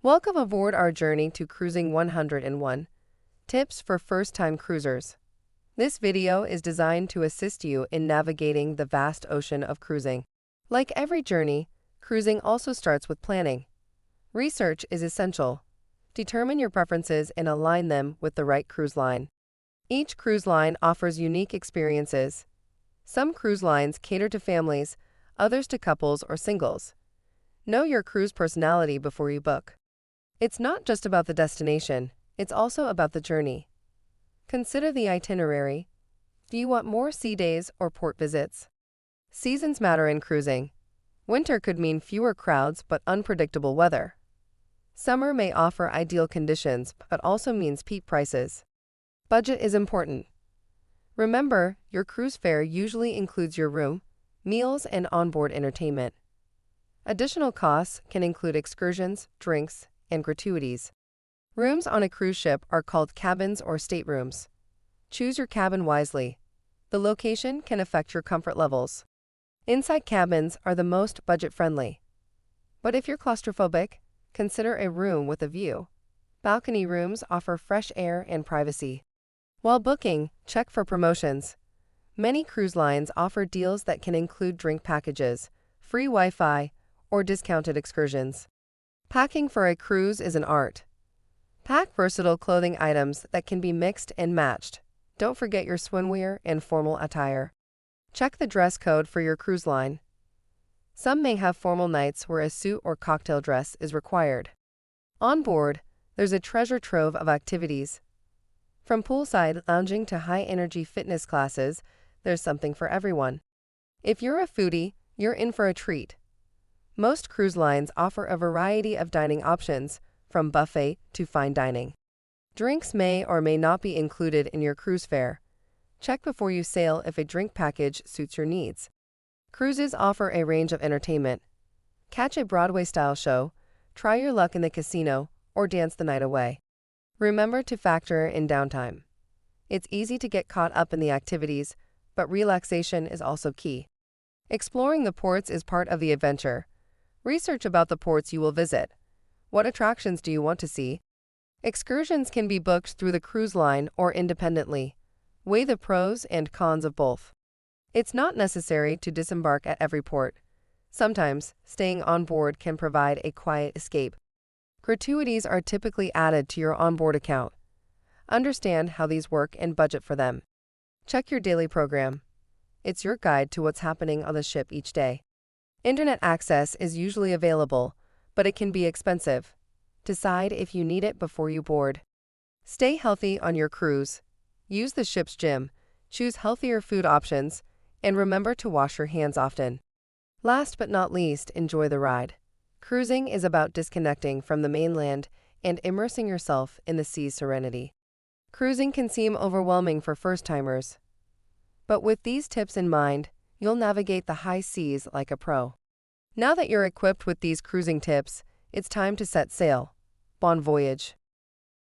Welcome aboard our journey to Cruising 101 Tips for First-Time Cruisers. This video is designed to assist you in navigating the vast ocean of cruising. Like every journey, cruising also starts with planning. Research is essential. Determine your preferences and align them with the right cruise line. Each cruise line offers unique experiences. Some cruise lines cater to families, others to couples or singles. Know your cruise personality before you book. It's not just about the destination, it's also about the journey. Consider the itinerary. Do you want more sea days or port visits? Seasons matter in cruising. Winter could mean fewer crowds but unpredictable weather. Summer may offer ideal conditions but also means peak prices. Budget is important. Remember, your cruise fare usually includes your room, meals, and onboard entertainment. Additional costs can include excursions, drinks, and gratuities. Rooms on a cruise ship are called cabins or staterooms. Choose your cabin wisely. The location can affect your comfort levels. Inside cabins are the most budget-friendly. But if you're claustrophobic, consider a room with a view. Balcony rooms offer fresh air and privacy. While booking, check for promotions. Many cruise lines offer deals that can include drink packages, free Wi-Fi, or discounted excursions. Packing for a cruise is an art. Pack versatile clothing items that can be mixed and matched. Don't forget your swimwear and formal attire. Check the dress code for your cruise line. Some may have formal nights where a suit or cocktail dress is required. On board, there's a treasure trove of activities. From poolside lounging to high-energy fitness classes, there's something for everyone. If you're a foodie, you're in for a treat. Most cruise lines offer a variety of dining options, from buffet to fine dining. Drinks may or may not be included in your cruise fare. Check before you sail if a drink package suits your needs. Cruises offer a range of entertainment. Catch a Broadway-style show, try your luck in the casino, or dance the night away. Remember to factor in downtime. It's easy to get caught up in the activities, but relaxation is also key. Exploring the ports is part of the adventure. Research about the ports you will visit. What attractions do you want to see? Excursions can be booked through the cruise line or independently. Weigh the pros and cons of both. It's not necessary to disembark at every port. Sometimes, staying on board can provide a quiet escape. Gratuities are typically added to your onboard account. Understand how these work and budget for them. Check your daily program. It's your guide to what's happening on the ship each day. Internet access is usually available, but it can be expensive. Decide if you need it before you board. Stay healthy on your cruise. Use the ship's gym, choose healthier food options, and remember to wash your hands often. Last but not least, enjoy the ride. Cruising is about disconnecting from the mainland and immersing yourself in the sea's serenity. Cruising can seem overwhelming for first-timers, but with these tips in mind, you'll navigate the high seas like a pro. Now that you're equipped with these cruising tips, it's time to set sail. Bon voyage.